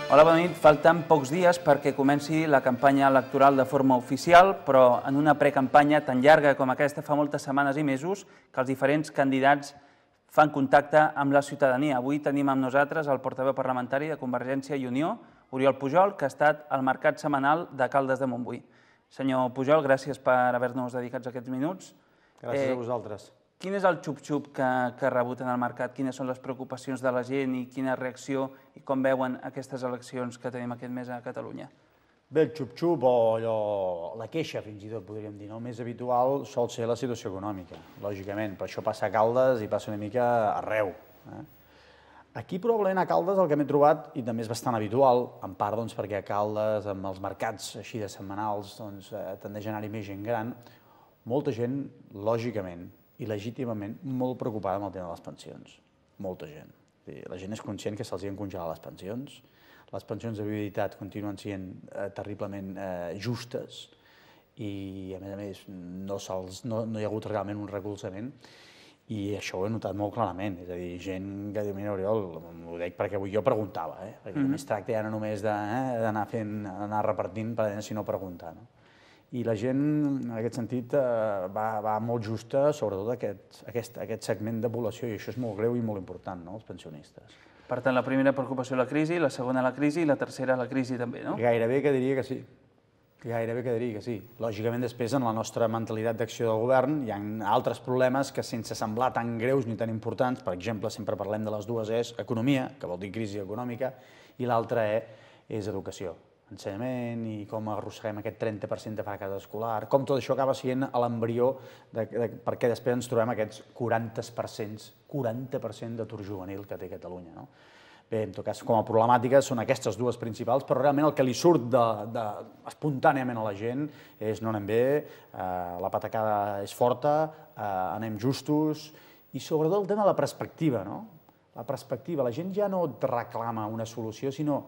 Hola, bona nit. Falten pocs dies perquè comenci la campanya electoral de forma oficial, però en una precampanya tan llarga com aquesta fa moltes setmanes i mesos que els diferents candidats fan contacte amb la ciutadania. Avui tenim amb nosaltres el portaveu parlamentari de Convergència i Unió, Oriol Pujol, que ha estat al mercat setmanal de Caldes de Montbui. Senyor Pujol, gràcies per haver-nos dedicat aquests minuts. Gràcies a vosaltres. Quin és el xup-xup que ha rebut en el mercat? Quines són les preocupacions de la gent i quina reacció i com veuen aquestes eleccions que tenim aquest mes a Catalunya? Bé, el xup-xup o allò, la queixa, fins i tot podríem dir, no? Més habitual sol ser la situació econòmica, lògicament, però això passa a Caldes i passa una mica arreu. Aquí probablement a Caldes el que m'he trobat, i també és bastant habitual, en part perquè a Caldes, amb els mercats així de setmanals, tendeix a anar-hi més gent gran, molta gent, lògicament, i legítimament molt preocupada amb el tema de les pensions. Molta gent. La gent és conscient que se'ls han congelat les pensions de viuditat continuen sent terriblement justes i, a més, no hi ha hagut realment un recolzament i això ho he notat molt clarament. És a dir, gent que diu, mira, Oriol, ho dic perquè avui jo preguntava, perquè només tracta ja no només d'anar repartint per si no preguntar, no? I la gent, en aquest sentit, va molt justa, sobretot aquest segment de població, i això és molt greu i molt important, no?, els pensionistes. Per tant, la primera preocupació la crisi, la segona la crisi i la tercera la crisi també, no? Gairebé que diria que sí. Gairebé que diria que sí. Lògicament, després, en la nostra mentalitat d'acció del govern, hi ha altres problemes que, sense semblar tan greus ni tan importants, per exemple, sempre parlem de les dues E's, economia, que vol dir crisi econòmica, i l'altra E és educació. Ensenyament i com arrosseguem aquest 30% de fracàs escolar, com tot això acaba sent l'embrió perquè després ens trobem aquests 40% d'atur juvenil que té Catalunya. Bé, en tot cas, com a problemàtiques són aquestes dues principals, però realment el que li surt espontàniament a la gent és no anem bé, la patacada és forta, anem justos, i sobretot el tema de la perspectiva, no? La perspectiva, la gent ja no et reclama una solució, sinó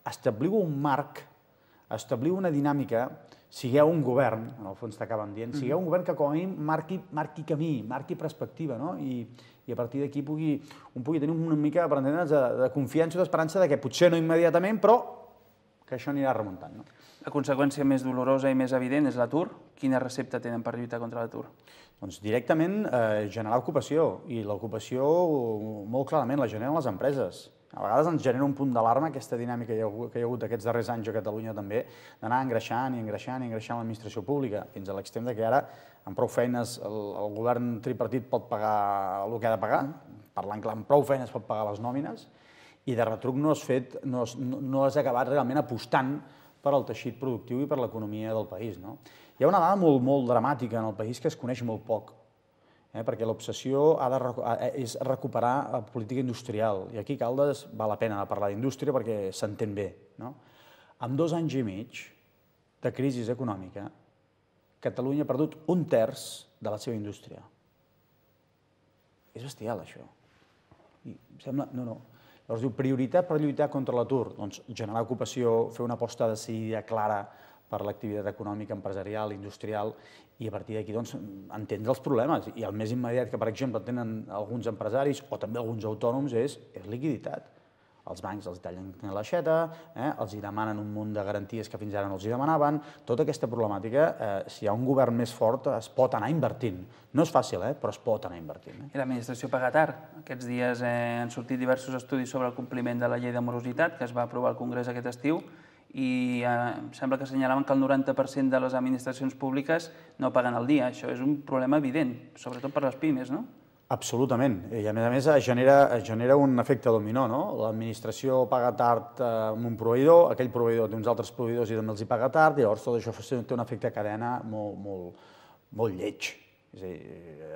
establiu un marc, establiu una dinàmica, sigueu un govern, en el fons t'acaben dient, sigueu un govern que com a mínim marqui camí, marqui perspectiva, no? I a partir d'aquí un pugui tenir una mica, per entendre'ns, de confiança i d'esperança que potser no immediatament, però que això anirà remuntant, no? La conseqüència més dolorosa i més evident és l'atur. Quina recepta tenen per lluitar contra l'atur? Doncs directament generar ocupació, i l'ocupació molt clarament la generen les empreses. A vegades ens genera un punt d'alarma aquesta dinàmica que hi ha hagut aquests darrers anys a Catalunya també, d'anar engreixant i engreixant i engreixant l'administració pública, fins a l'extrem que ara, amb prou feines, el govern tripartit pot pagar el que ha de pagar, parlant clar, amb prou feines pot pagar les nòmines, i de retruc no has acabat realment apostant per al teixit productiu i per l'economia del país. Hi ha una dada molt dramàtica en el país que es coneix molt poc, perquè l'obsessió és recuperar la política industrial. I aquí a Caldes val la pena parlar d'indústria perquè s'entén bé. En 2 anys i mig de crisi econòmica, Catalunya ha perdut 1/3 de la seva indústria. És bestial, això. Sembla... No. Llavors diu, prioritat per lluitar contra l'atur? Doncs generar ocupació, fer una aposta decidida, clara, per l'activitat econòmica, empresarial, industrial, i a partir d'aquí entendre els problemes. I el més immediat que, per exemple, tenen alguns empresaris o també alguns autònoms és liquiditat. Els bancs els tallen l'aixeta, els demanen un munt de garanties que fins ara no els demanaven. Tota aquesta problemàtica, si hi ha un govern més fort, es pot anar invertint. No és fàcil, però es pot anar invertint. I l'administració paga tard. Aquests dies han sortit diversos estudis sobre el compliment de la llei de morositat que es va aprovar al Congrés aquest estiu, i sembla que assenyalaven que el 90% de les administracions públiques no paguen al dia. Això és un problema evident, sobretot per les pimes, no? Absolutament. I a més genera un efecte dominó, no? L'administració paga tard amb un proveïdor, aquell proveïdor té uns altres proveïdors i també els hi paga tard, i llavors tot això té un efecte cadena molt lleig. És a dir,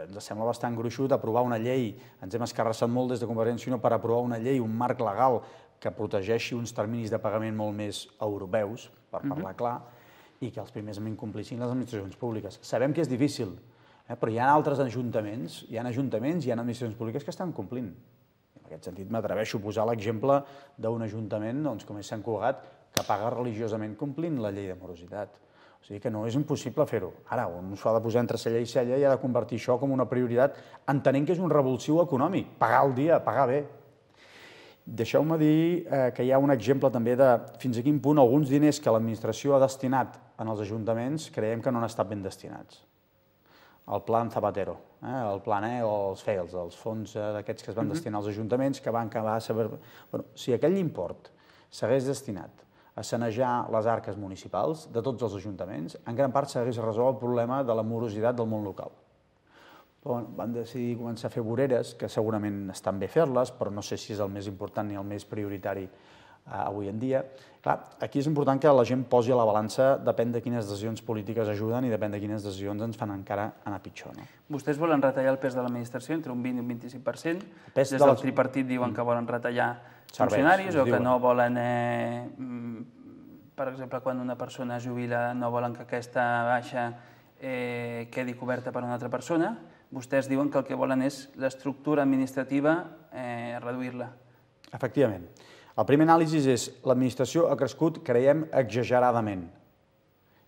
ens sembla bastant gruixut aprovar una llei, ens hem escarrassat molt des de Convergència i Unió per aprovar una llei, un marc legal que protegeixi uns terminis de pagament molt més europeus, per parlar clar, i que els primers incomplissin les administracions públiques. Sabem que és difícil, però hi ha altres ajuntaments, hi ha administracions públiques que estan complint. En aquest sentit, m'atreveixo a posar l'exemple d'un ajuntament com és Sant Cugat, que paga religiosament complint la llei de morositat. O sigui que no és impossible fer-ho. Ara, un s'ho ha de posar entre cella i cella i ha de convertir això com una prioritat, entenent que és un revulsiu econòmic, pagar al dia, pagar bé. Deixeu-me dir que hi ha un exemple també de fins a quin punt alguns diners que l'administració ha destinat en els ajuntaments creiem que no han estat ben destinats. El Plan Zapatero, el Plan E o els FEILS, els fons d'aquests que es van destinar als ajuntaments, que van acabar a saber... Si aquell import s'hagués destinat a sanejar les arques municipals de tots els ajuntaments, en gran part s'hagués resolt el problema de la morositat del món local. Van decidir començar a fer voreres, que segurament estan bé fer-les, però no sé si és el més important ni el més prioritari avui en dia. Clar, aquí és important que la gent posi a la balança, depèn de quines decisions polítiques ajuden i depèn de quines decisions ens fan encara anar pitjor. Vostès volen retallar el pes de l'administració entre un 20 i un 25%. Des del tripartit diuen que volen retallar funcionaris o que no volen, per exemple, quan una persona es jubila, no volen que aquesta baixa quedi coberta per una altra persona. Vostès diuen que el que volen és l'estructura administrativa, reduir-la. Efectivament. El primer anàlisi és l'administració ha crescut, creiem, exageradament.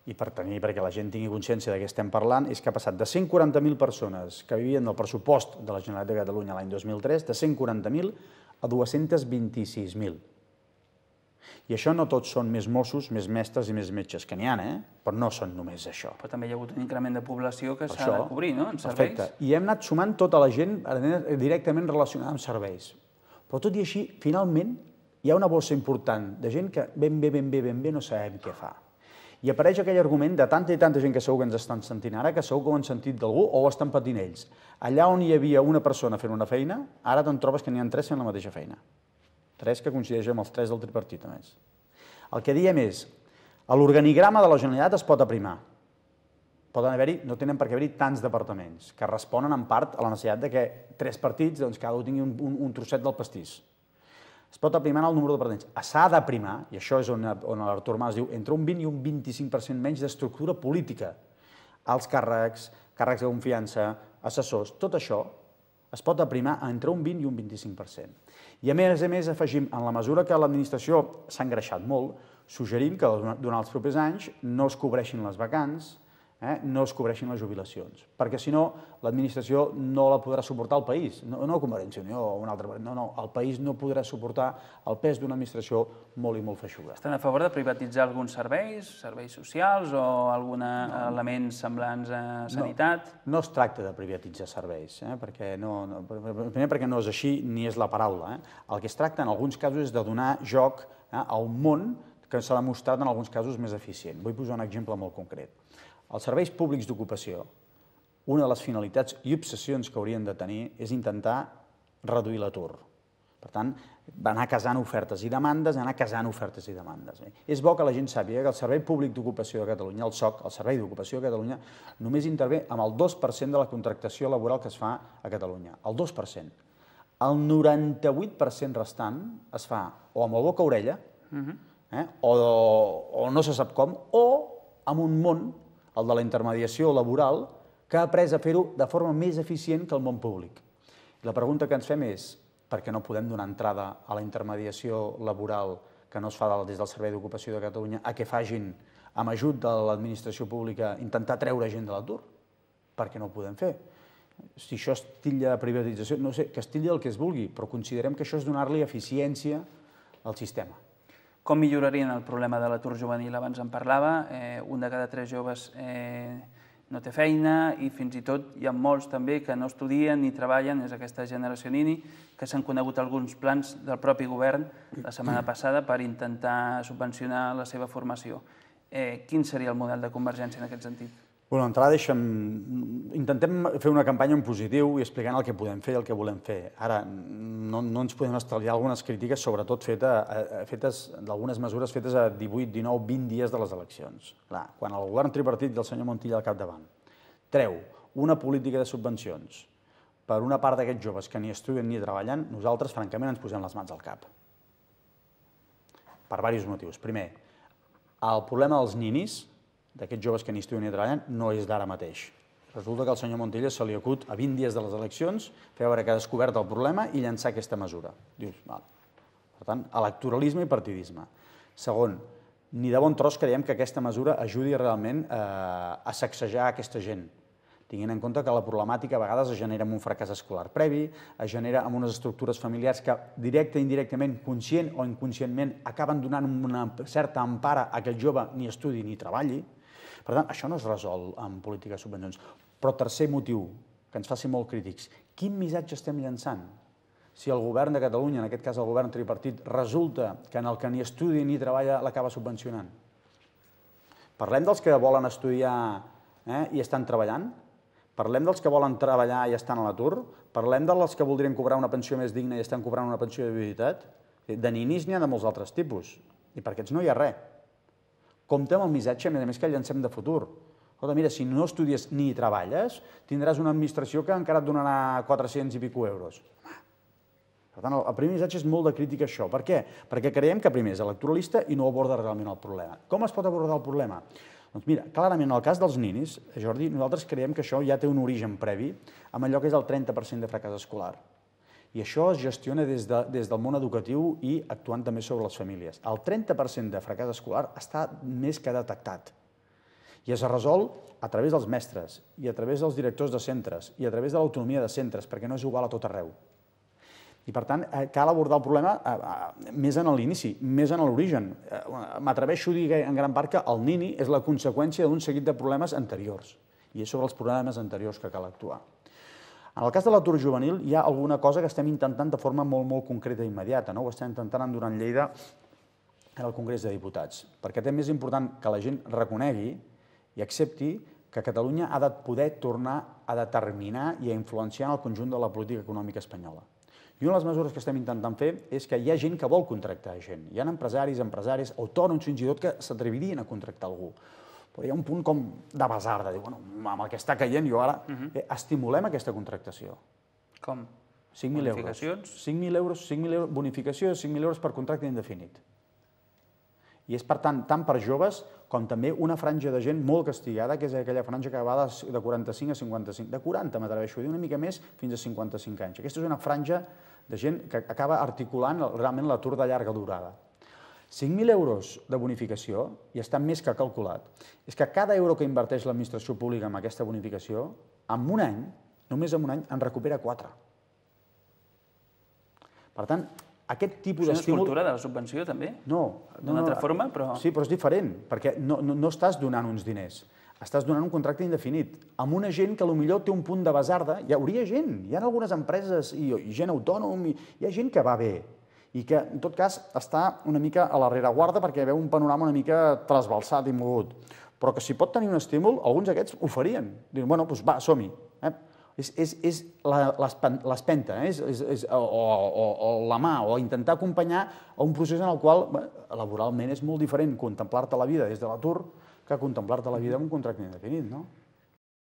I perquè la gent tingui consciència de què estem parlant, és que ha passat de 140.000 persones que vivien del pressupost de la Generalitat de Catalunya l'any 2003, de 140.000 a 226.000. I això no tots són més Mossos, més mestres i més metges, que n'hi ha, però no són només això. Però també hi ha hagut un increment de població que s'ha de cobrir, no?, en serveis. Perfecte. I hem anat sumant tota la gent directament relacionada amb serveis. Però tot i així, finalment, hi ha una bossa important de gent que ben bé no sabem què fa. I apareix aquell argument de tanta i tanta gent que segur que ens estan sentint ara, que segur que ho han sentit d'algú o ho estan patint ells. Allà on hi havia una persona fent una feina, ara te'n trobes que n'hi ha 3 fent la mateixa feina. 3 que coincideixen amb els 3 del tripartit, a més. El que diem és, l'organigrama de la Generalitat es pot aprimar. No tenen per què haver-hi tants departaments, que responen en part a la necessitat que 3 partits, cada un tingui un trosset del pastís. Es pot aprimar el número de departaments. S'ha d'aprimar, i això és on l'Artur Mas diu, entre un 20 i un 25% menys d'estructura política. Alts càrrecs, càrrecs de confiança, assessors, tot això es pot aprimar entre un 20 i un 25%. I a més afegim, en la mesura que l'administració s'ha engreixat molt, suggerim que durant els propers anys no es cobreixin les vacants, no es cobreixin les jubilacions, perquè si no l'administració no la podrà suportar el país, no Convergència i Unió o un altre partit, no, el país no podrà suportar el pes d'una administració molt i molt feixuga. Estan a favor de privatitzar alguns serveis, serveis socials o alguns elements semblants a sanitat? No es tracta de privatitzar serveis, primer perquè no és així ni és la paraula. El que es tracta en alguns casos és de donar joc a un món que s'ha demostrat en alguns casos més eficient. Vull posar un exemple molt concret. Els serveis públics d'ocupació, una de les finalitats i obsessions que haurien de tenir és intentar reduir l'atur. Per tant, anar casant ofertes i demandes, És bo que la gent sàpiga que el Servei Públic d'Ocupació de Catalunya, el SOC, el Servei d'Ocupació de Catalunya, només intervé amb el 2% de la contractació laboral que es fa a Catalunya. El 2%. El 98% restant es fa o amb el boca-orella, o no se sap com, o amb un món, el de la intermediació laboral, que ha après a fer-ho de forma més eficient que el món públic. La pregunta que ens fem és per què no podem donar entrada a la intermediació laboral que no es fa des del Servei d'Ocupació de Catalunya a que facin, amb ajut de l'administració pública, intentar treure gent de l'atur? Per què no ho podem fer? Si això es titlla de privatització, no sé, que es titlli el que es vulgui, però considerem que això és donar-li eficiència al sistema. Com millorarien el problema de l'atur juvenil? Abans en parlava, un de cada 3 joves no té feina i fins i tot hi ha molts també que no estudien ni treballen, és aquesta generació Nini, que s'han conegut alguns plans del propi govern la setmana passada per intentar subvencionar la seva formació. Quin seria el model de Convergència en aquest sentit? D'entrada, intentem fer una campanya en positiu i explicant el que podem fer i el que volem fer. Ara, no ens podem estalviar algunes crítiques, sobretot d'algunes mesures fetes a 18, 19, 20 dies de les eleccions. Quan el govern tripartit del senyor Montilla al capdavant treu una política de subvencions per una part d'aquests joves que ni estudien ni treballen, nosaltres, francament, ens posem les mans al cap. Per diversos motius. Primer, el problema dels ninis, d'aquests joves que ni estudien ni treballen, no és d'ara mateix. Resulta que al senyor Montilla se li acut a 20 dies de les eleccions fer veure que ha descobert el problema i llançar aquesta mesura. Dius, val. Per tant, electoralisme i partidisme. Segon, ni de bon tros creiem que aquesta mesura ajudi realment a sacsejar aquesta gent. Tinguent en compte que la problemàtica a vegades es genera amb un fracàs escolar previ, es genera amb unes estructures familiars que directe i indirectament, conscient o inconscientment, acaben donant una certa empara a que el jove ni estudi ni treballi. Per tant, això no es resol amb polítiques de subvencions. Però tercer motiu, que ens faci molt crítics, quin missatge estem llançant? Si el govern de Catalunya, en aquest cas el govern tripartit, resulta que en el que ni estudia ni treballa l'acaba subvencionant. Parlem dels que volen estudiar i estan treballant? Parlem dels que volen treballar i estan a l'atur? Parlem dels que voldrien cobrar una pensió més digna i estan cobrant una pensió de viudetat? De ninis n'hi ha de molts altres tipus, i per aquests no hi ha res. Compte amb el missatge, a més que llancem de futur. Escolta, mira, si no estudies ni treballes, tindràs una administració que encara et donarà 400 i pico euros. Per tant, el primer missatge és molt de crítica a això. Per què? Perquè creiem que primer és electoralista i no aborda realment el problema. Com es pot abordar el problema? Doncs mira, clarament, en el cas dels ninis, Jordi, nosaltres creiem que això ja té un origen previ amb allò que és el 30% de fracàs escolar. I això es gestiona des del món educatiu i actuant també sobre les famílies. El 30% de fracàs escolar està més que detectat. I es resol a través dels mestres, i a través dels directors de centres, i a través de l'autonomia de centres, perquè no és igual a tot arreu. I, per tant, cal abordar el problema més en l'inici, més en l'origen. M'atreveixo a dir en gran part que el nini és la conseqüència d'un seguit de problemes anteriors, i és sobre els problemes anteriors que cal actuar. En el cas de l'atur juvenil hi ha alguna cosa que estem intentant de forma molt concreta i immediata. Ho estem intentant durant Lleida en el Congrés de Diputats, perquè també és important que la gent reconegui i accepti que Catalunya ha de poder tornar a determinar i a influenciar el conjunt de la política econòmica espanyola. I una de les mesures que estem intentant fer és que hi ha gent que vol contractar gent. Hi ha empresaris, autònoms fins i tot que s'atrevirien a contractar algú. Però hi ha un punt com de basarda, diu, amb el que està caient jo ara, estimulem aquesta contractació. Com? 5.000 euros. Bonificacions? 5.000 euros, bonificació de 5.000 euros per contracte indefinit. I és, per tant, tant per joves com també una franja de gent molt castigada, que és aquella franja que va de 45 a 55, de 40, m'atreveixo a dir, una mica més, fins a 55 anys. Aquesta és una franja de gent que acaba articulant realment l'atur de llarga durada. 5.000 euros de bonificació, i està més que calculat, és que cada euro que inverteix l'administració pública en aquesta bonificació, en un any, només en un any, en recupera 4. Per tant, aquest tipus d'estímul... És una cultura de la subvenció, també? No. D'una altra forma, però... Sí, però és diferent, perquè no estàs donant uns diners, estàs donant un contracte indefinit amb una gent que potser té un punt de basarda. Hi hauria gent, hi ha algunes empreses i gent autònom, hi ha gent que va bé i que, en tot cas, està una mica a la rereguarda perquè veu un panorama una mica trasbalsat i mogut. Però que si pot tenir un estímul, alguns d'aquests ho farien. Diuen, bueno, doncs va, som-hi. És l'espenta, o la mà, o intentar acompanyar a un procés en el qual, laboralment, és molt diferent contemplar-te la vida des de l'atur que contemplar-te la vida amb un contracte indefinit, no?